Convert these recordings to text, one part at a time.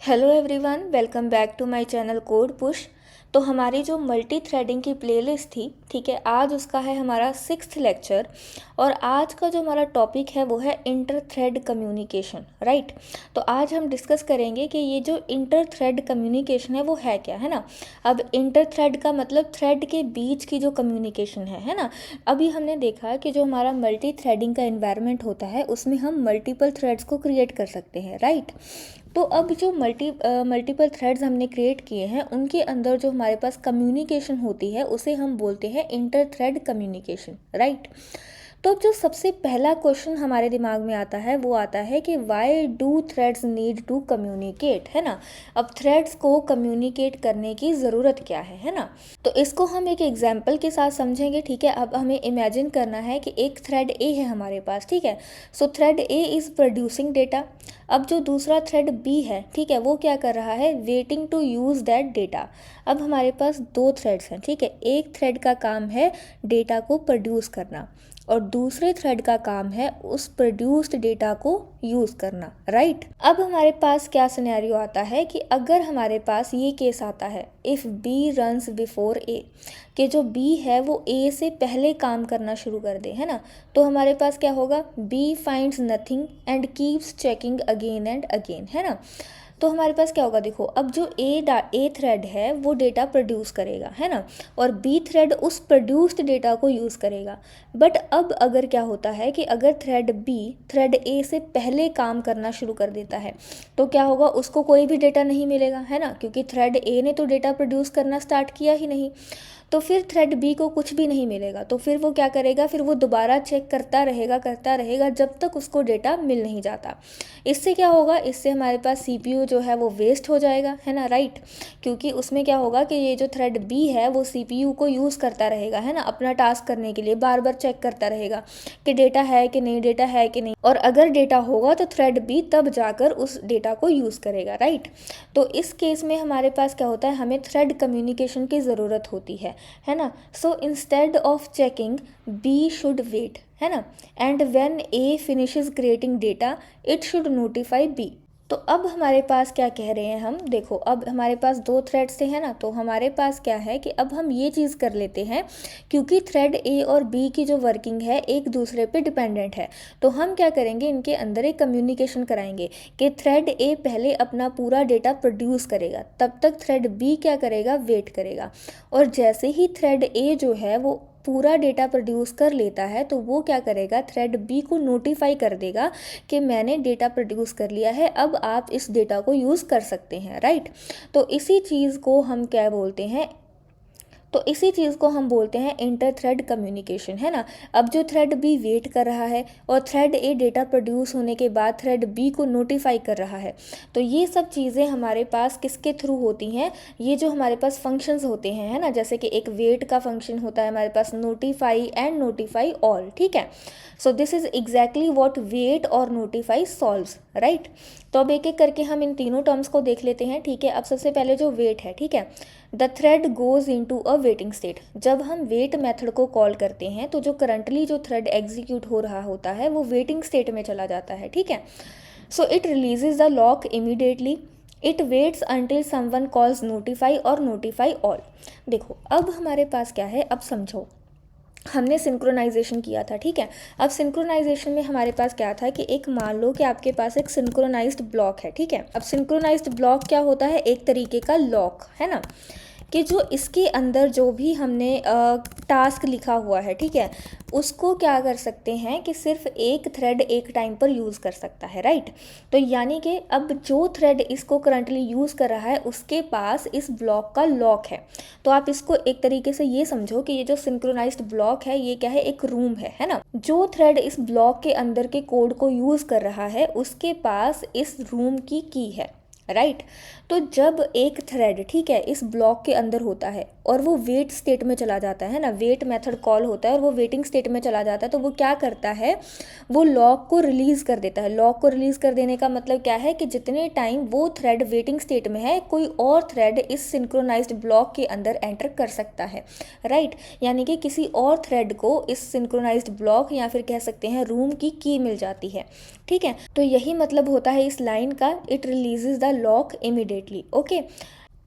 Hello everyone, welcome back to my channel code push. तो हमारी जो मल्टी थ्रेडिंग की प्लेलिस्ट थी, ठीक है, आज उसका है हमारा 6th लेक्चर। और आज का जो हमारा टॉपिक है वो है इंटर थ्रेड कम्युनिकेशन, राइट। तो आज हम डिस्कस करेंगे कि ये जो इंटर थ्रेड कम्युनिकेशन है वो है क्या, है ना। अब इंटर थ्रेड का मतलब थ्रेड के बीच की जो कम्युनिकेशन है ना। अभी हमने देखा कि जो हमारा मल्टी थ्रेडिंग का इन्वायरमेंट होता है उसमें हम मल्टीपल थ्रेड्स को क्रिएट कर सकते हैं, राइट। तो अब जो मल्टीपल थ्रेड्स हमने क्रिएट किए हैं उनके अंदर जो हमारे पास कम्युनिकेशन होती है उसे हम बोलते हैं इंटर थ्रेड कम्युनिकेशन, राइट। तो जो सबसे पहला क्वेश्चन हमारे दिमाग में आता है वो आता है कि why do threads need to communicate, है ना। अब थ्रेड्स को कम्युनिकेट करने की ज़रूरत क्या है ना। तो इसको हम एक एग्जाम्पल के साथ समझेंगे, ठीक है। अब हमें इमेजिन करना है कि एक थ्रेड ए है हमारे पास, ठीक है। सो thread A is producing data. अब जो दूसरा थ्रेड बी है, ठीक है, वो क्या कर रहा है, waiting to use that data. अब हमारे पास दो थ्रेड्स हैं, ठीक है। एक थ्रेड का काम है डेटा को प्रोड्यूस करना और दूसरे थ्रेड का काम है उस प्रोड्यूस्ड डेटा को यूज़ करना, राइट। अब हमारे पास क्या सिनेरियो आता है कि अगर हमारे पास ये केस आता है, if B runs before A, कि जो बी है वो ए से पहले काम करना शुरू कर दे, है ना। तो हमारे पास क्या होगा, B finds nothing and keeps checking again and again, है ना। तो हमारे पास क्या होगा, देखो, अब जो ए थ्रेड है वो डेटा प्रोड्यूस करेगा, है ना, और बी थ्रेड उस प्रोड्यूस्ड डेटा को यूज़ करेगा। बट अब अगर क्या होता है कि अगर थ्रेड बी थ्रेड ए से पहले काम करना शुरू कर देता है तो क्या होगा, उसको कोई भी डेटा नहीं मिलेगा, है ना, क्योंकि थ्रेड ए ने तो डेटा प्रोड्यूस करना स्टार्ट किया ही नहीं। तो फिर थ्रेड बी को कुछ भी नहीं मिलेगा। तो फिर वो क्या करेगा, फिर वो दोबारा चेक करता रहेगा जब तक उसको डेटा मिल नहीं जाता। इससे क्या होगा, इससे हमारे पास सीपीयू जो है वो वेस्ट हो जाएगा, है ना, राइट। क्योंकि उसमें क्या होगा कि ये जो थ्रेड बी है वो सीपीयू को यूज़ करता रहेगा, है ना, अपना टास्क करने के लिए बार बार चेक करता रहेगा कि डेटा है कि नहीं, डेटा है कि नहीं। और अगर डेटा होगा तो थ्रेड बी तब जाकर उस डेटा को यूज़ करेगा, राइट। तो इस केस में हमारे पास क्या होता है, हमें थ्रेड कम्युनिकेशन की ज़रूरत होती है ना। So instead of checking B should wait, है ना, and when A finishes creating data it should notify B. तो अब हमारे पास क्या कह रहे हैं हम, देखो, अब हमारे पास दो थ्रेड्स थे, है ना। तो हमारे पास क्या है कि अब हम ये चीज़ कर लेते हैं, क्योंकि थ्रेड ए और बी की जो वर्किंग है एक दूसरे पे डिपेंडेंट है। तो हम क्या करेंगे, इनके अंदर एक कम्युनिकेशन कराएंगे कि थ्रेड ए पहले अपना पूरा डेटा प्रोड्यूस करेगा, तब तक थ्रेड बी क्या करेगा, वेट करेगा। और जैसे ही थ्रेड ए जो है वो पूरा डेटा प्रोड्यूस कर लेता है तो वो क्या करेगा, थ्रेड बी को नोटिफाई कर देगा कि मैंने डेटा प्रोड्यूस कर लिया है, अब आप इस डेटा को यूज़ कर सकते हैं, राइट। तो इसी चीज़ को हम क्या बोलते हैं, तो इसी चीज़ को हम बोलते हैं इंटर थ्रेड कम्युनिकेशन, है ना। अब जो थ्रेड बी वेट कर रहा है और थ्रेड ए डेटा प्रोड्यूस होने के बाद थ्रेड बी को नोटिफाई कर रहा है। तो ये सब चीज़ें हमारे पास किसके थ्रू होती हैं, ये जो हमारे पास फंक्शंस होते हैं, है ना। जैसे कि एक वेट का फंक्शन होता है हमारे पास, नोटिफाई एंड नोटिफाई ऑल, ठीक है। So this is exactly what wait और नोटिफाई सॉल्व्स, राइट। तो अब एक एक करके हम इन तीनों टर्म्स को देख लेते हैं, ठीक है। अब सबसे पहले जो वेट है, ठीक है, the thread goes into a waiting state. जब हम वेट मेथड को कॉल करते हैं तो जो करंटली जो थ्रेड एग्जीक्यूट हो रहा होता है वो वेटिंग स्टेट में चला जाता है, ठीक है। So it releases the lock immediately, it waits until someone calls notify और नोटिफाई ऑल। देखो, अब हमारे पास क्या है, अब समझो, हमने सिंक्रोनाइजेशन किया था, ठीक है। अब सिंक्रोनाइजेशन में हमारे पास क्या था कि एक मान लो कि आपके पास एक सिंक्रोनाइज्ड ब्लॉक है, ठीक है। अब सिंक्रोनाइज्ड ब्लॉक क्या होता है, एक तरीके का लॉक, है ना, कि जो इसके अंदर जो भी हमने टास्क लिखा हुआ है, ठीक है, उसको क्या कर सकते हैं कि सिर्फ एक थ्रेड एक टाइम पर यूज़ कर सकता है, राइट। तो यानी कि अब जो थ्रेड इसको करंटली यूज़ कर रहा है उसके पास इस ब्लॉक का लॉक है। तो आप इसको एक तरीके से ये समझो कि ये जो सिंक्रोनाइज्ड ब्लॉक है ये क्या है, एक रूम है ना। जो थ्रेड इस ब्लॉक के अंदर के कोड को यूज़ कर रहा है उसके पास इस रूम की की है, राइट। तो जब एक थ्रेड, ठीक है, इस ब्लॉक के अंदर होता है और वो वेट स्टेट में चला जाता है ना, वेट मेथड कॉल होता है और वो वेटिंग स्टेट में चला जाता है, तो वो क्या करता है, वो लॉक को रिलीज़ कर देता है। लॉक को रिलीज़ कर देने का मतलब क्या है कि जितने टाइम वो थ्रेड वेटिंग स्टेट में है कोई और थ्रेड इस सिंक्रोनाइज्ड ब्लॉक के अंदर एंटर कर सकता है, राइट। यानी कि किसी और थ्रेड को इस सिंक्रोनाइज्ड ब्लॉक या फिर कह सकते हैं रूम की मिल जाती है, ठीक है। तो यही मतलब होता है इस लाइन का, it releases the lock immediately. Okay,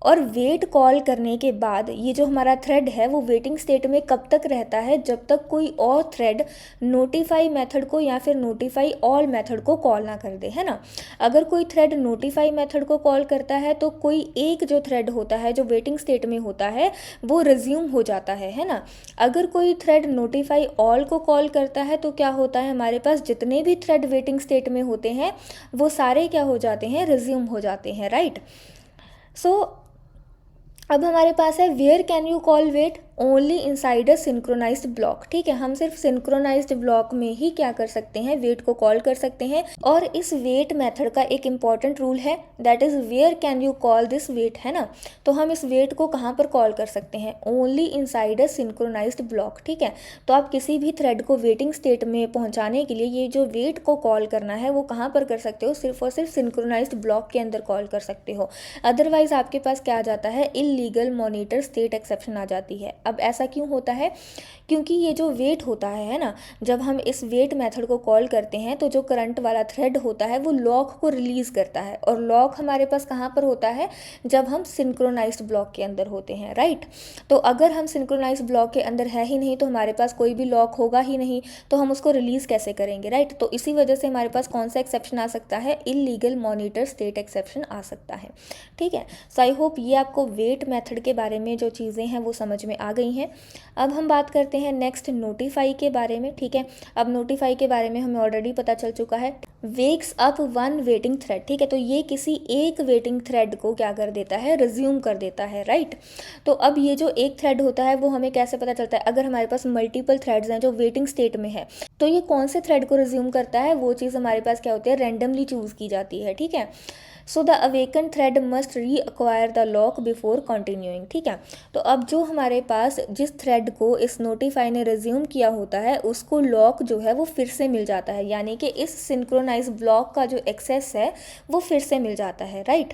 और वेट कॉल करने के बाद ये जो हमारा थ्रेड है वो वेटिंग स्टेट में कब तक रहता है, जब तक कोई और थ्रेड नोटिफाई मेथड को या फिर नोटिफाई ऑल मेथड को कॉल ना कर दे, है ना। अगर कोई थ्रेड नोटिफाई मेथड को कॉल करता है तो कोई एक जो थ्रेड होता है जो वेटिंग स्टेट में होता है वो रिज्यूम हो जाता है ना। अगर कोई थ्रेड नोटिफाई ऑल को कॉल करता है तो क्या होता है, हमारे पास जितने भी थ्रेड वेटिंग स्टेट में होते हैं वो सारे क्या हो जाते हैं, रिज्यूम हो जाते हैं, राइट। सो अब हमारे पास है where can you call wait, only inside a synchronized block. ठीक है, हम सिर्फ सिंक्रोनाइज्ड ब्लॉक में ही क्या कर सकते हैं, वेट को कॉल कर सकते हैं। और इस वेट मेथड का एक इंपॉर्टेंट रूल है, that is where can you call this wait, है ना। तो हम इस वेट को कहाँ पर कॉल कर सकते हैं, only inside a synchronized block. ठीक है, तो आप किसी भी थ्रेड को वेटिंग स्टेट में पहुँचाने के लिए ये जो वेट को कॉल करना है वो कहाँ पर कर सकते हो, सिर्फ और सिर्फ सिंक्रोनाइज्ड ब्लॉक के अंदर कॉल कर सकते हो। अदरवाइज आपके पास क्या आ जाता है, इल्लीगल मॉनिटर स्टेट एक्सेप्शन आ जाती है। अब ऐसा क्यों होता है, क्योंकि ये जो वेट होता है ना, जब हम इस वेट मेथड को कॉल करते हैं तो जो करंट वाला थ्रेड होता है वो लॉक को रिलीज करता है, और लॉक हमारे पास कहाँ पर होता है, जब हम सिंक्रोनाइज्ड ब्लॉक के अंदर होते हैं, राइट। तो अगर हम सिंक्रोनाइज्ड ब्लॉक के अंदर है ही नहीं तो हमारे पास कोई भी लॉक होगा ही नहीं, तो हम उसको रिलीज कैसे करेंगे, राइट। तो इसी वजह से हमारे पास कौन सा एक्सेप्शन आ सकता है, इल्लीगल मॉनिटर स्टेट एक्सेप्शन आ सकता है। ठीक है, सो आई होप ये आपको वेट मेथड के बारे में जो चीज़ें हैं वो समझ में आ गई हैं। अब हम बात करते हैं नेक्स्ट नोटिफाई के बारे में। ठीक है, अब नोटिफाई के बारे में हमें ऑलरेडी पता चल चुका है, wakes up one waiting thread. ठीक है, तो ये किसी एक वेटिंग थ्रेड को क्या कर देता है, रिज्यूम कर देता है, राइट। तो अब ये जो एक थ्रेड होता है वो हमें कैसे पता चलता है, अगर हमारे पास मल्टीपल थ्रेड्स हैं जो वेटिंग स्टेट में है तो ये कौन से थ्रेड को रिज्यूम करता है, वो चीज़ हमारे पास क्या होती है, रैंडमली चूज़ की जाती है। ठीक है, so the awaken thread must reacquire the lock before continuing. ठीक है, तो अब जो हमारे पास जिस थ्रेड को इस नोटिफाई ने रिज्यूम किया होता है उसको लॉक जो है वो फिर से मिल जाता है, यानी कि इस सिंक्रोनाइज ब्लॉक का जो एक्सेस है वो फिर से मिल जाता है, राइट।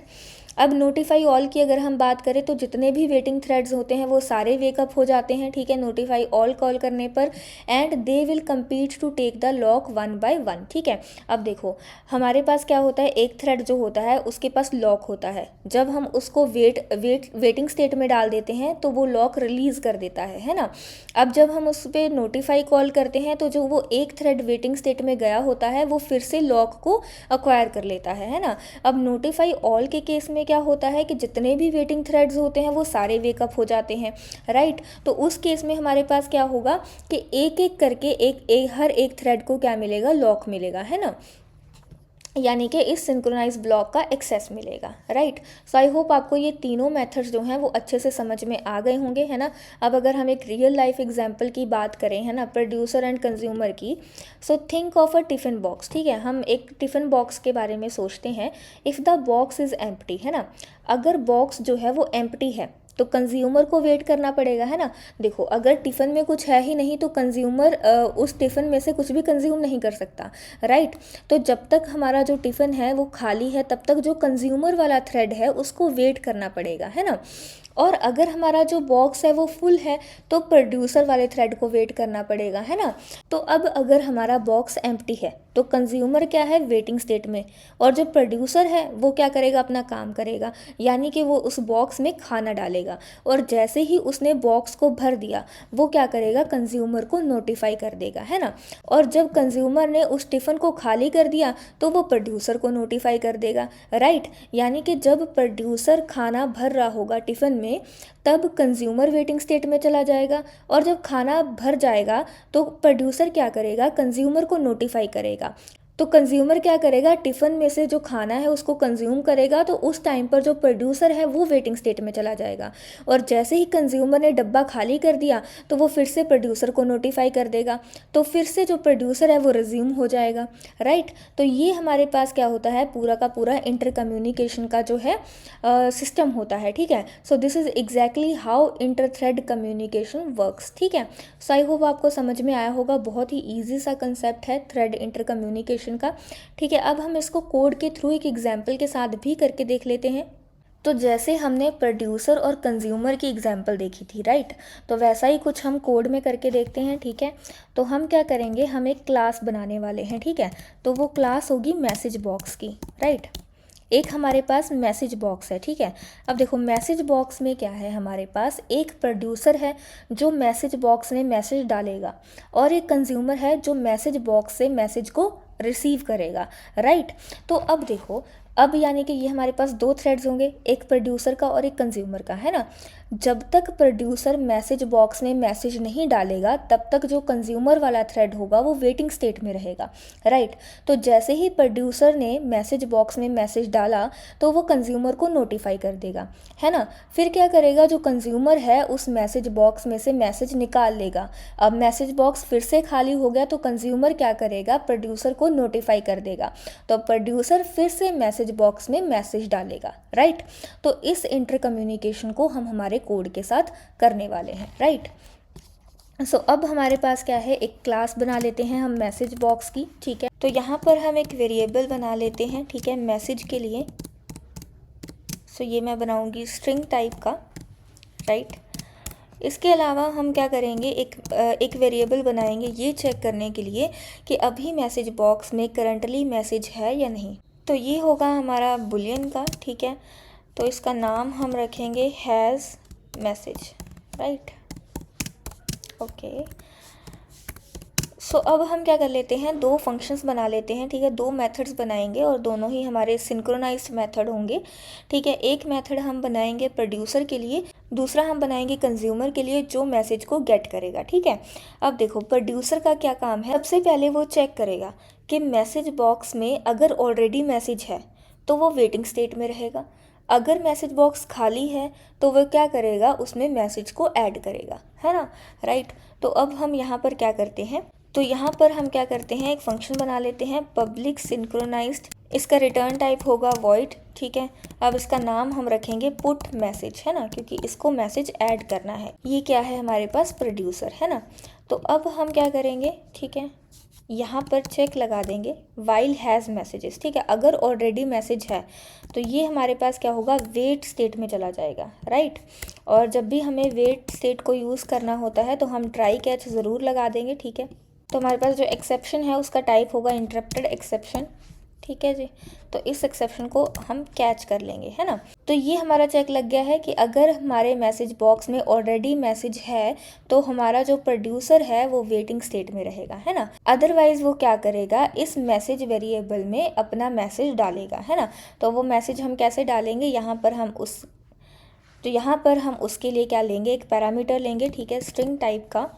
अब नोटिफाई ऑल की अगर हम बात करें तो जितने भी वेटिंग थ्रेड्स होते हैं वो सारे वेकअप हो जाते हैं। ठीक है, नोटिफाई ऑल कॉल करने पर, and they will compete to take the lock one by one. ठीक है, अब देखो हमारे पास क्या होता है, एक थ्रेड जो होता है उसके पास लॉक होता है, जब हम उसको वेटिंग स्टेट में डाल देते हैं तो वो लॉक रिलीज कर देता है ना। अब जब हम उस पर नोटिफाई कॉल करते हैं तो जो वो एक थ्रेड वेटिंग स्टेट में गया होता है वो फिर से लॉक को अक्वायर कर लेता है ना। अब नोटिफाई ऑल के केस में क्या होता है कि जितने भी वेटिंग थ्रेड्स होते हैं वो सारे वेकअप हो जाते हैं, राइट। तो उस केस में हमारे पास क्या होगा कि एक एक करके हर एक थ्रेड को क्या मिलेगा, लॉक मिलेगा, है ना, यानी कि इस सिंक्रोनाइज ब्लॉक का एक्सेस मिलेगा, राइट। सो आई होप आपको ये तीनों मेथड्स जो हैं वो अच्छे से समझ में आ गए होंगे, है ना। अब अगर हम एक रियल लाइफ एग्जांपल की बात करें, है ना, प्रोड्यूसर एंड कंज्यूमर की, so think of a tiffin box. ठीक है, हम एक टिफ़िन बॉक्स के बारे में सोचते हैं। If the box is empty, है ना, अगर बॉक्स जो है वो एम्प्टी है तो कंज्यूमर को वेट करना पड़ेगा, है ना। देखो अगर टिफ़िन में कुछ है ही नहीं तो कंज्यूमर उस टिफ़िन में से कुछ भी कंज्यूम नहीं कर सकता, राइट। तो जब तक हमारा जो टिफ़िन है वो खाली है तब तक जो कंज्यूमर वाला थ्रेड है उसको वेट करना पड़ेगा, है ना। और अगर हमारा जो बॉक्स है वो फुल है तो प्रोड्यूसर वाले थ्रेड को वेट करना पड़ेगा, है ना। तो अब अगर हमारा बॉक्स एम्प्टी है तो कंज्यूमर क्या है, वेटिंग स्टेट में, और जो प्रोड्यूसर है वो क्या करेगा, अपना काम करेगा, यानी कि वो उस बॉक्स में खाना डालेगा। और जैसे ही उसने बॉक्स को भर दिया वो क्या करेगा, कंज्यूमर को नोटिफाई कर देगा, है ना। और जब कंज्यूमर ने उस टिफ़िन को खाली कर दिया तो वो प्रोड्यूसर को नोटिफाई कर देगा, राइट। यानी कि जब प्रोड्यूसर खाना भर रहा होगा टिफ़िन में तब कंज्यूमर वेटिंग स्टेट में चला जाएगा, और जब खाना भर जाएगा तो प्रोड्यूसर क्या करेगा, कंज्यूमर को नोटिफाई करेगा। तो कंज्यूमर क्या करेगा, टिफ़िन में से जो खाना है उसको कंज्यूम करेगा, तो उस टाइम पर जो प्रोड्यूसर है वो वेटिंग स्टेट में चला जाएगा। और जैसे ही कंज्यूमर ने डब्बा खाली कर दिया तो वो फिर से प्रोड्यूसर को नोटिफाई कर देगा, तो फिर से जो प्रोड्यूसर है वो रिज्यूम हो जाएगा, राइट। तो ये हमारे पास क्या होता है, पूरा का पूरा इंटर कम्युनिकेशन का जो है सिस्टम होता है, ठीक है। So this is exactly how inter thread communication works, ठीक है। सो आई होप आपको समझ में आया होगा, बहुत ही ईजी सा कंसेप्ट है थ्रेड इंटर कम्युनिकेशन का, ठीक है। अब हम इसको कोड के थ्रू एक एग्जाम्पल के साथ भी करके देख लेते हैं। तो जैसे हमने प्रोड्यूसर और कंज्यूमर की एग्जाम्पल देखी थी, राइट, तो वैसा ही कुछ हम कोड में करके देखते हैं, ठीक है। तो हम क्या करेंगे, हम एक क्लास बनाने वाले हैं, ठीक है। तो वो क्लास होगी मैसेज बॉक्स की, राइट। एक हमारे पास मैसेज बॉक्स है, ठीक है। अब देखो मैसेज बॉक्स में क्या है, हमारे पास एक प्रोड्यूसर है जो मैसेज बॉक्स में मैसेज डालेगा, और एक कंज्यूमर है जो मैसेज बॉक्स से मैसेज को रिसीव करेगा, राइट। तो अब देखो, अब यानी कि ये हमारे पास दो थ्रेड्स होंगे, एक प्रोड्यूसर का और एक कंज्यूमर का, है ना। जब तक प्रोड्यूसर मैसेज बॉक्स में मैसेज नहीं डालेगा तब तक जो कंज्यूमर वाला थ्रेड होगा वो वेटिंग स्टेट में रहेगा, राइट। तो जैसे ही प्रोड्यूसर ने मैसेज बॉक्स में मैसेज डाला तो वो कंज्यूमर को नोटिफाई कर देगा, है ना। फिर क्या करेगा, जो कंज्यूमर है उस मैसेज बॉक्स में से मैसेज निकाल लेगा। अब मैसेज बॉक्स फिर से खाली हो गया तो कंज्यूमर क्या करेगा, प्रोड्यूसर को नोटिफाई कर देगा, तो प्रोड्यूसर फिर से मैसेज बॉक्स में मैसेज डालेगा, राइट। तो इस इंटर कम्युनिकेशन को हम हमारे कोड के साथ करने वाले हैं, राइट। सो अब हमारे पास क्या है, एक क्लास बना लेते हैं हम मैसेज बॉक्स की, ठीक है। तो यहाँ पर हम एक वेरिएबल बना लेते हैं, ठीक है, मैसेज के लिए। सो ये मैं बनाऊंगी स्ट्रिंग टाइप का, राइट। इसके अलावा हम क्या करेंगे, एक वेरिएबल बनाएंगे ये चेक करने के लिए कि अभी मैसेज बॉक्स में करंटली मैसेज है या नहीं। तो ये होगा हमारा बुलियन का, ठीक है। तो इसका नाम हम रखेंगे हैज़ मैसेज, राइट, ओके। सो अब हम क्या कर लेते हैं, दो फंक्शंस बना लेते हैं, ठीक है। दो मेथड्स बनाएंगे और दोनों ही हमारे सिंक्रोनाइज्ड मेथड होंगे, ठीक है। एक मेथड हम बनाएंगे प्रोड्यूसर के लिए, दूसरा हम बनाएंगे कंज्यूमर के लिए जो मैसेज को गेट करेगा, ठीक है। अब देखो प्रोड्यूसर का क्या काम है, सबसे पहले वो चेक करेगा कि मैसेज बॉक्स में अगर ऑलरेडी मैसेज है तो वो वेटिंग स्टेट में रहेगा, अगर मैसेज बॉक्स खाली है तो वो क्या करेगा, उसमें मैसेज को ऐड करेगा, है ना, राइट। तो अब हम यहाँ पर क्या करते हैं, तो यहाँ पर हम क्या करते हैं, एक फंक्शन बना लेते हैं पब्लिक सिंक्रोनाइज्ड, इसका रिटर्न टाइप होगा वॉइड, ठीक है। अब इसका नाम हम रखेंगे पुट मैसेज, है ना, क्योंकि इसको मैसेज ऐड करना है। ये क्या है हमारे पास, प्रोड्यूसर, है ना। तो अब हम क्या करेंगे, ठीक है, यहाँ पर चेक लगा देंगे वाइल हैज़ मैसेजेस, ठीक है। अगर ऑलरेडी मैसेज है तो ये हमारे पास क्या होगा, वेट स्टेट में चला जाएगा, राइट। और जब भी हमें वेट स्टेट को यूज़ करना होता है तो हम ट्राई कैच ज़रूर लगा देंगे, ठीक है। तो हमारे पास जो एक्सेप्शन है उसका टाइप होगा इंटरप्टेड एक्सेप्शन, ठीक है जी। तो इस एक्सेप्शन को हम कैच कर लेंगे, है ना। तो ये हमारा चेक लग गया है कि अगर हमारे मैसेज बॉक्स में ऑलरेडी मैसेज है तो हमारा जो प्रोड्यूसर है वो वेटिंग स्टेट में रहेगा, है ना। अदरवाइज वो क्या करेगा, इस मैसेज वेरिएबल में अपना मैसेज डालेगा, है ना। तो वो मैसेज हम कैसे डालेंगे, यहाँ पर हम उसके लिए क्या लेंगे, एक पैरामीटर लेंगे, ठीक है, स्ट्रिंग टाइप का,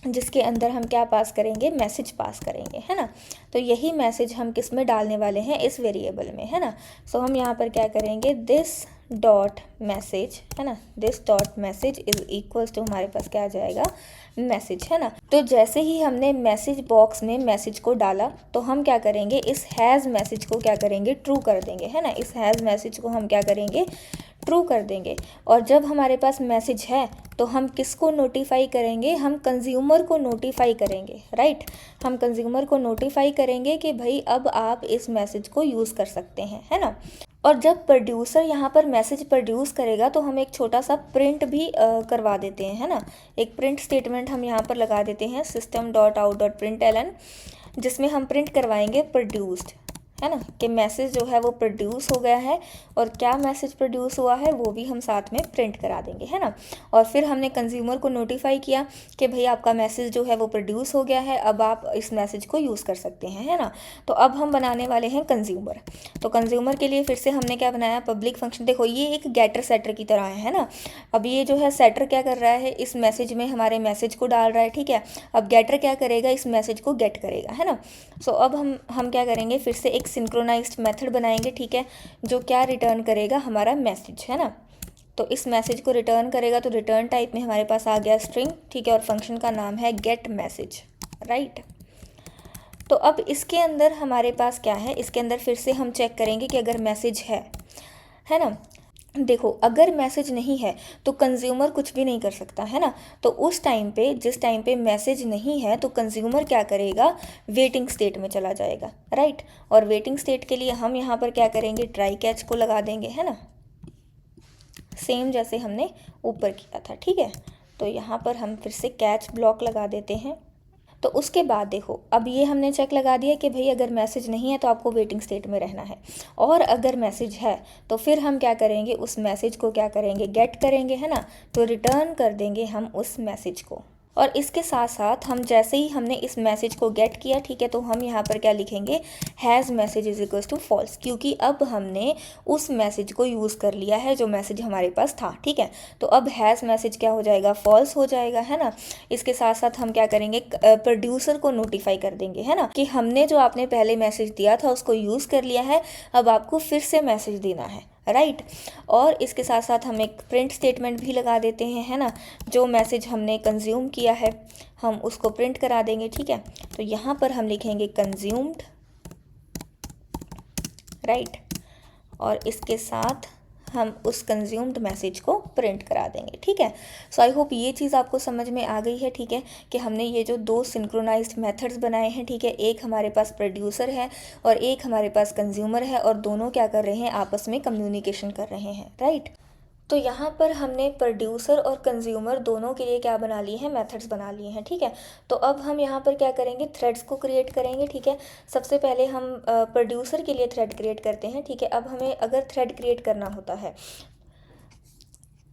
जिसके अंदर हम क्या पास करेंगे, मैसेज पास करेंगे, है ना। तो यही मैसेज हम किस में डालने वाले हैं, इस वेरिएबल में, है ना। सो हम यहाँ पर क्या करेंगे, दिस डॉट मैसेज, है ना, this dot message is equals to हमारे पास क्या आ जाएगा, मैसेज, है ना। तो जैसे ही हमने मैसेज बॉक्स में मैसेज को डाला तो हम क्या करेंगे, इस हैज़ मैसेज को क्या करेंगे, ट्रू कर देंगे, है ना। इस हैज़ मैसेज को हम क्या करेंगे, ट्रू कर देंगे। और जब हमारे पास मैसेज है तो हम किसको नोटिफाई करेंगे, हम कंज्यूमर को नोटिफाई करेंगे, राइट। हम कंज्यूमर को नोटिफाई करेंगे कि भाई अब आप इस मैसेज को यूज़ कर सकते हैं, है ना। और जब प्रोड्यूसर यहाँ पर मैसेज प्रोड्यूस करेगा तो हम एक छोटा सा प्रिंट भी करवा देते हैं, है ना। एक प्रिंट स्टेटमेंट हम यहाँ पर लगा देते हैं, system dot out dot println, जिसमें हम प्रिंट करवाएंगे प्रोड्यूस्ड, है ना, कि मैसेज जो है वो प्रोड्यूस हो गया है, और क्या मैसेज प्रोड्यूस हुआ है वो भी हम साथ में प्रिंट करा देंगे, है ना। और फिर हमने कंज्यूमर को नोटिफाई किया कि भाई आपका मैसेज जो है वो प्रोड्यूस हो गया है, अब आप इस मैसेज को यूज़ कर सकते हैं, है ना। तो अब हम बनाने वाले हैं कंज्यूमर। तो कंज्यूमर के लिए फिर से हमने क्या बनाया, पब्लिक फंक्शन। देखो ये एक गेटर सेटर की तरह है ना। अब ये जो है सेटर क्या कर रहा है, इस मैसेज में हमारे मैसेज को डाल रहा है, ठीक है। अब गेटर क्या करेगा, इस मैसेज को गेट करेगा, है ना। सो अब हम क्या करेंगे, फिर से एक सिंक्रोनाइज्ड मेथड बनाएंगे, ठीक है, जो क्या रिटर्न करेगा, हमारा मैसेज, है ना। तो इस मैसेज को रिटर्न करेगा, तो रिटर्न टाइप में हमारे पास आ गया स्ट्रिंग, ठीक है, और फंक्शन का नाम है गेट मैसेज, राइट। तो अब इसके अंदर हमारे पास क्या है, इसके अंदर फिर से हम चेक करेंगे कि अगर मैसेज है ना। देखो अगर मैसेज नहीं है तो कंज्यूमर कुछ भी नहीं कर सकता, है ना। तो उस टाइम पे, जिस टाइम पे मैसेज नहीं है तो कंज्यूमर क्या करेगा, वेटिंग स्टेट में चला जाएगा, राइट। और वेटिंग स्टेट के लिए हम यहाँ पर क्या करेंगे, ट्राई कैच को लगा देंगे, है ना, सेम जैसे हमने ऊपर किया था, ठीक है। तो यहाँ पर हम फिर से कैच ब्लॉक लगा देते हैं। तो उसके बाद देखो, अब ये हमने चेक लगा दिया कि भाई अगर मैसेज नहीं है तो आपको वेटिंग स्टेट में रहना है, और अगर मैसेज है तो फिर हम क्या करेंगे, उस मैसेज को क्या करेंगे, गेट करेंगे, है ना। तो रिटर्न कर देंगे हम उस मैसेज को। और इसके साथ साथ हम जैसे ही हमने इस मैसेज को गेट किया, ठीक है, तो हम यहाँ पर क्या लिखेंगे, has message is equals to false, क्योंकि अब हमने उस मैसेज को यूज़ कर लिया है जो मैसेज हमारे पास था, ठीक है। तो अब हैज़ मैसेज क्या हो जाएगा, फॉल्स हो जाएगा, है ना। इसके साथ साथ हम क्या करेंगे, प्रोड्यूसर को नोटिफाई कर देंगे, है ना, कि हमने जो आपने पहले मैसेज दिया था उसको यूज़ कर लिया है, अब आपको फिर से मैसेज देना है, राइट। और इसके साथ साथ हम एक प्रिंट स्टेटमेंट भी लगा देते हैं, है ना। जो मैसेज हमने कंज्यूम किया है हम उसको प्रिंट करा देंगे, ठीक है। तो यहाँ पर हम लिखेंगे कंज्यूम्ड, राइट, और इसके साथ हम उस कंज्यूम्ड मैसेज को प्रिंट करा देंगे, ठीक है। सो आई होप ये चीज़ आपको समझ में आ गई है, ठीक है, कि हमने ये जो दो सिंक्रोनाइज्ड मेथड्स बनाए हैं, ठीक है, एक हमारे पास प्रोड्यूसर है और एक हमारे पास कंज्यूमर है, और दोनों क्या कर रहे हैं, आपस में कम्युनिकेशन कर रहे हैं, राइट। तो यहाँ पर हमने प्रोड्यूसर और कंज्यूमर दोनों के लिए क्या बना लिए हैं, मेथड्स बना लिए हैं, ठीक है। तो अब हम यहाँ पर क्या करेंगे, थ्रेड्स को क्रिएट करेंगे, ठीक है। सबसे पहले हम प्रोड्यूसर के लिए थ्रेड क्रिएट करते हैं, ठीक है। अब हमें अगर थ्रेड क्रिएट करना होता है,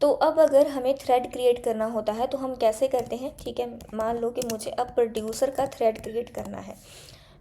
तो अब अगर हमें थ्रेड क्रिएट करना होता है तो हम कैसे करते हैं, ठीक है। मान लो कि मुझे अब प्रोड्यूसर का थ्रेड क्रिएट करना है,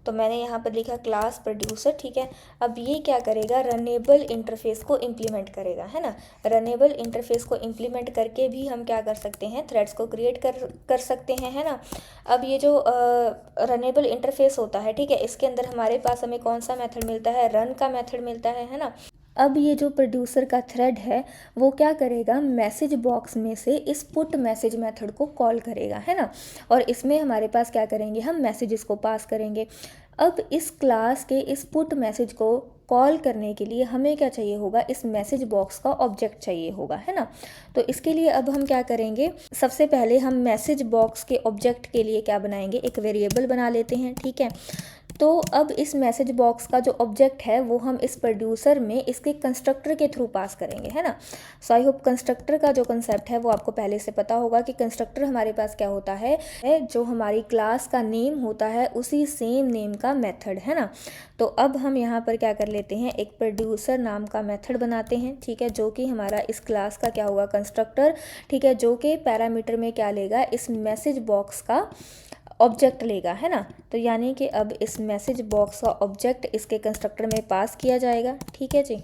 तो मैंने यहाँ पर लिखा क्लास प्रोड्यूसर, ठीक है। अब ये क्या करेगा, रनेबल इंटरफेस को इम्प्लीमेंट करेगा, है ना। रनेबल इंटरफेस को इम्प्लीमेंट करके भी हम क्या कर सकते हैं, थ्रेड्स को क्रिएट कर सकते हैं, है ना। अब ये जो रनेबल इंटरफेस होता है, ठीक है, इसके अंदर हमारे पास हमें कौन सा मेथड मिलता है, रन का मेथड मिलता है ना। अब ये जो प्रोड्यूसर का थ्रेड है वो क्या करेगा, मैसेज बॉक्स में से इस पुट मैसेज मेथड को कॉल करेगा, है ना। और इसमें हमारे पास क्या करेंगे, हम मैसेजेस को पास करेंगे। अब इस क्लास के इस पुट मैसेज को कॉल करने के लिए हमें क्या चाहिए होगा, इस मैसेज बॉक्स का ऑब्जेक्ट चाहिए होगा, है ना। तो इसके लिए अब हम क्या करेंगे, सबसे पहले हम मैसेज बॉक्स के ऑब्जेक्ट के लिए क्या बनाएंगे, एक वेरिएबल बना लेते हैं, ठीक है। तो अब इस मैसेज बॉक्स का जो ऑब्जेक्ट है वो हम इस प्रोड्यूसर में इसके कंस्ट्रक्टर के थ्रू पास करेंगे, है ना। सो आई होप कंस्ट्रक्टर का जो कंसेप्ट है वो आपको पहले से पता होगा कि कंस्ट्रक्टर हमारे पास क्या होता है, जो हमारी क्लास का नेम होता है उसी सेम नेम का मेथड, है ना। तो अब हम यहाँ पर क्या कर लेते हैं, एक प्रोड्यूसर नाम का मेथड बनाते हैं, ठीक है, जो कि हमारा इस क्लास का क्या हुआ, कंस्ट्रक्टर, ठीक है, जो कि पैरामीटर में क्या लेगा, इस मैसेज बॉक्स का ऑब्जेक्ट लेगा, है ना। तो यानी कि अब इस मैसेज बॉक्स का ऑब्जेक्ट इसके कंस्ट्रक्टर में पास किया जाएगा, ठीक है जी,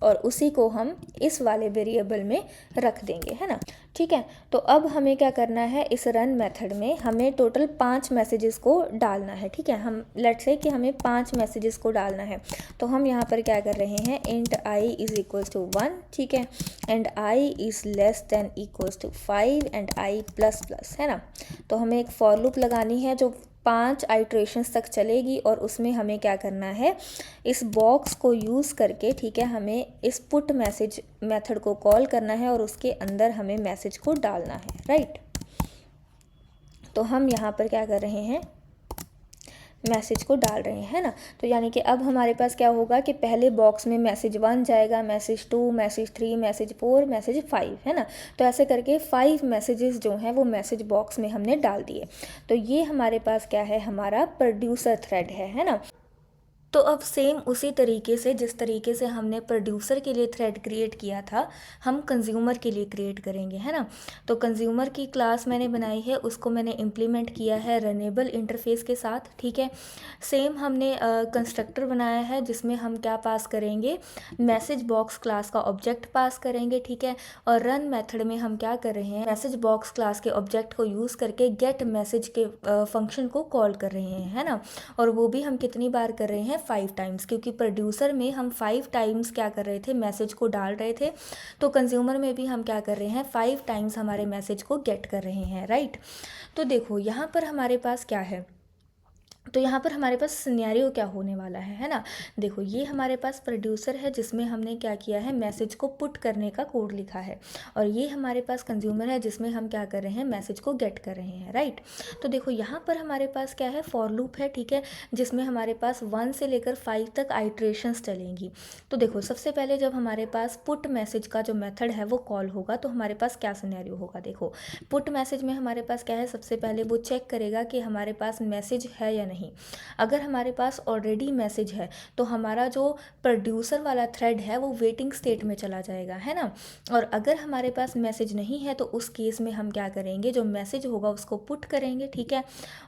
और उसी को हम इस वाले वेरिएबल में रख देंगे, है ना, ठीक है। तो अब हमें क्या करना है, इस रन मेथड में हमें टोटल 5 मैसेजेस को डालना है, ठीक है। हम लेट्स से कि हमें 5 मैसेजेस को डालना है, तो हम यहाँ पर क्या कर रहे हैं, int I is equals to 1, ठीक है, and I is less than equals to 5 and I plus plus, है ना। तो हमें एक फॉर लूप लगानी है जो 5 आइट्रेशंस तक चलेगी, और उसमें हमें क्या करना है, इस बॉक्स को यूज़ करके, ठीक है, हमें इस पुट मैसेज मेथड को कॉल करना है और उसके अंदर हमें मैसेज को डालना है, राइट। तो हम यहाँ पर क्या कर रहे हैं, मैसेज को डाल रहे हैं, है ना। तो यानी कि अब हमारे पास क्या होगा कि पहले बॉक्स में मैसेज 1 जाएगा, मैसेज 2, मैसेज 3, मैसेज 4, मैसेज 5, है ना। तो ऐसे करके 5 मैसेजेस जो हैं वो मैसेज बॉक्स में हमने डाल दिए। तो ये हमारे पास क्या है, हमारा प्रोड्यूसर थ्रेड है ना। तो अब सेम उसी तरीके से जिस तरीके से हमने प्रोड्यूसर के लिए थ्रेड क्रिएट किया था, हम कंज्यूमर के लिए क्रिएट करेंगे, है ना। तो कंज्यूमर की क्लास मैंने बनाई है, उसको मैंने इम्प्लीमेंट किया है रनेबल इंटरफेस के साथ, ठीक है। सेम हमने कंस्ट्रक्टर बनाया है जिसमें हम क्या पास करेंगे, मैसेज बॉक्स क्लास का ऑब्जेक्ट पास करेंगे, ठीक है। और रन मेथड में हम क्या कर रहे हैं, मैसेज बॉक्स क्लास के ऑब्जेक्ट को यूज़ करके गेट मैसेज के फंक्शन को कॉल कर रहे हैं, है ना। और वो भी हम कितनी बार कर रहे हैं, 5 टाइम्स, क्योंकि प्रोड्यूसर में हम 5 टाइम्स क्या कर रहे थे, मैसेज को डाल रहे थे। तो कंज्यूमर में भी हम क्या कर रहे हैं, 5 टाइम्स हमारे मैसेज को गेट कर रहे हैं, राइट। तो देखो यहाँ पर हमारे पास क्या है, तो यहाँ पर हमारे पास सिनेरियो क्या होने वाला है ना। देखो ये हमारे पास प्रोड्यूसर है जिसमें हमने क्या किया है, मैसेज को पुट करने का कोड लिखा है, और ये हमारे पास कंज्यूमर है जिसमें हम क्या कर रहे हैं, मैसेज को गेट कर रहे हैं, राइट। तो देखो यहाँ पर हमारे पास क्या है, फॉर लूप है, ठीक है, जिसमें हमारे पास 1 से लेकर 5 तक आइट्रेशंस चलेंगी। तो देखो सबसे पहले जब हमारे पास पुट मैसेज का जो मेथड है वो कॉल होगा तो हमारे पास क्या सिनेरियो होगा। देखो पुट मैसेज में हमारे पास क्या है, सबसे पहले वो चेक करेगा कि हमारे पास मैसेज है या नहीं। अगर हमारे पास ऑलरेडी मैसेज है तो हमारा जो प्रोड्यूसर वाला थ्रेड है वो वेटिंग स्टेट में चला जाएगा, है ना। और अगर हमारे पास मैसेज नहीं है तो उस केस में हम क्या करेंगे, जो मैसेज होगा उसको पुट करेंगे, ठीक है,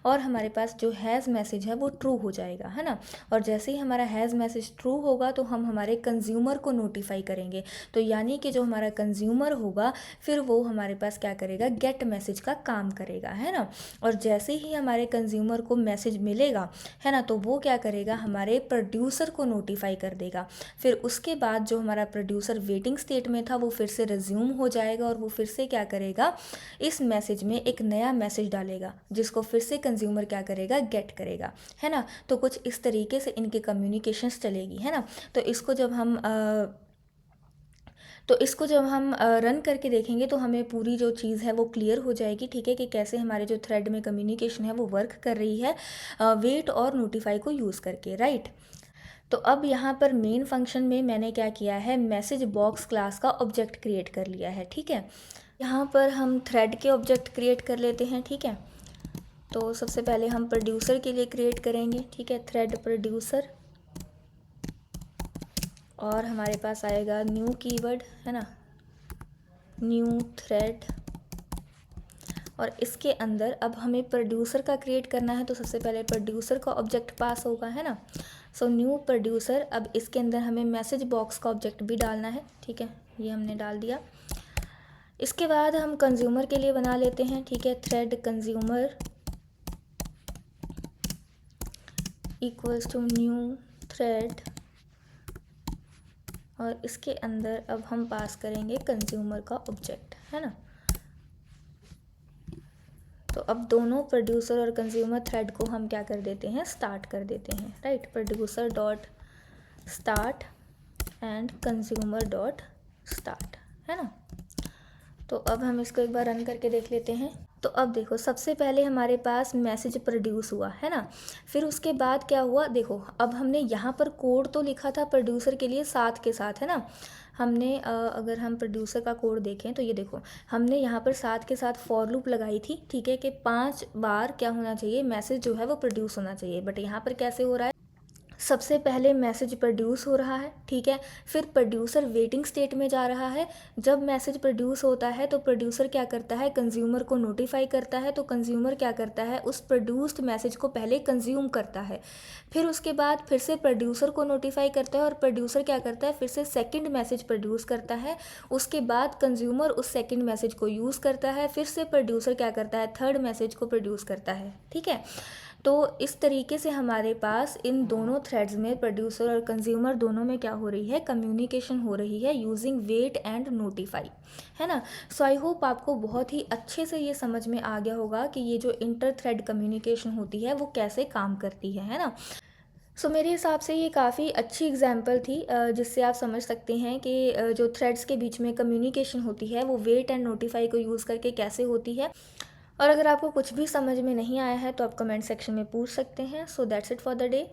और हमारे पास जो हैज़ मैसेज है वो ट्रू हो जाएगा, है ना। और जैसे ही हमारा हैज़ मैसेज ट्रू होगा तो हम हमारे कंज्यूमर को नोटिफाई करेंगे। तो यानी कि जो हमारा कंज्यूमर होगा फिर वो हमारे पास क्या करेगा, गेट मैसेज का काम करेगा, है ना। और जैसे ही हमारे कंज्यूमर को मैसेज मिलेगा, है ना, तो वो क्या करेगा, हमारे प्रोड्यूसर को नोटिफाई कर देगा। फिर उसके बाद जो हमारा प्रोड्यूसर वेटिंग स्टेट में था वो फिर से रिज्यूम हो जाएगा और वो फिर से क्या करेगा, इस मैसेज में एक नया मैसेज डालेगा जिसको फिर से कंज्यूमर क्या करेगा, गेट करेगा, है ना। तो कुछ इस तरीके से इनके कम्युनिकेशंस चलेगी, है ना। तो इसको जब हम रन करके देखेंगे तो हमें पूरी जो चीज़ है वो क्लियर हो जाएगी, ठीक है, कि कैसे हमारे जो थ्रेड में कम्युनिकेशन है वो वर्क कर रही है वेट और नोटिफाई को यूज़ करके, राइट। तो अब यहाँ पर मेन फंक्शन में मैंने क्या किया है, मैसेज बॉक्स क्लास का ऑब्जेक्ट क्रिएट कर लिया है, ठीक है। यहाँ पर हम थ्रेड के ऑब्जेक्ट क्रिएट कर लेते हैं, ठीक है। तो सबसे पहले हम प्रोड्यूसर के लिए क्रिएट करेंगे, ठीक है, थ्रेड प्रोड्यूसर, और हमारे पास आएगा न्यू कीवर्ड, है ना, न्यू थ्रेड, और इसके अंदर अब हमें प्रोड्यूसर का क्रिएट करना है तो सबसे पहले प्रोड्यूसर का ऑब्जेक्ट पास होगा, है ना। सो न्यू प्रोड्यूसर, अब इसके अंदर हमें मैसेज बॉक्स का ऑब्जेक्ट भी डालना है, ठीक है, ये हमने डाल दिया। इसके बाद हम कंज्यूमर के लिए बना लेते हैं, ठीक है, thread consumer equals to new thread, और इसके अंदर अब हम पास करेंगे कंज्यूमर का ऑब्जेक्ट, है ना। तो अब दोनों प्रोड्यूसर और कंज्यूमर थ्रेड को हम क्या कर देते हैं, स्टार्ट कर देते हैं, right. Producer dot start and consumer dot start, है ना। तो अब हम इसको एक बार रन करके देख लेते हैं। तो अब देखो सबसे पहले हमारे पास मैसेज प्रोड्यूस हुआ, है ना। फिर उसके बाद क्या हुआ, देखो अब हमने यहाँ पर कोड तो लिखा था प्रोड्यूसर के लिए साथ के साथ, है ना। हमने अगर हम प्रोड्यूसर का कोड देखें तो ये देखो हमने यहाँ पर साथ के साथ फॉर लूप लगाई थी, ठीक है, कि 5 बार क्या होना चाहिए, मैसेज जो है वो प्रोड्यूस होना चाहिए। बट यहाँ पर कैसे हो रहा है, सबसे पहले मैसेज प्रोड्यूस हो रहा है, ठीक है, फिर प्रोड्यूसर वेटिंग स्टेट में जा रहा है। जब मैसेज प्रोड्यूस होता है तो प्रोड्यूसर क्या करता है, कंज्यूमर को नोटिफाई करता है। तो कंज्यूमर क्या करता है, उस प्रोड्यूस्ड मैसेज को पहले कंज्यूम करता है, फिर उसके बाद फिर से प्रोड्यूसर को नोटिफाई करता है, और प्रोड्यूसर क्या करता है, फिर से सेकंड मैसेज प्रोड्यूस करता है। उसके बाद कंज्यूमर उस सेकंड मैसेज को यूज़ करता है, फिर से प्रोड्यूसर क्या करता है, थर्ड मैसेज को प्रोड्यूस करता है, ठीक है। तो इस तरीके से हमारे पास इन दोनों थ्रेड्स में प्रोड्यूसर और कंज्यूमर दोनों में क्या हो रही है, कम्युनिकेशन हो रही है यूजिंग वेट एंड नोटिफाई, है ना। सो आई होप आपको बहुत ही अच्छे से ये समझ में आ गया होगा कि ये जो इंटर थ्रेड कम्युनिकेशन होती है वो कैसे काम करती है ना। सो मेरे हिसाब से ये काफ़ी अच्छी एग्जाम्पल थी जिससे आप समझ सकते हैं कि जो थ्रेड्स के बीच में कम्युनिकेशन होती है वो वेट एंड नोटिफाई को यूज़ करके कैसे होती है। और अगर आपको कुछ भी समझ में नहीं आया है तो आप कमेंट सेक्शन में पूछ सकते हैं। So that's it for the day.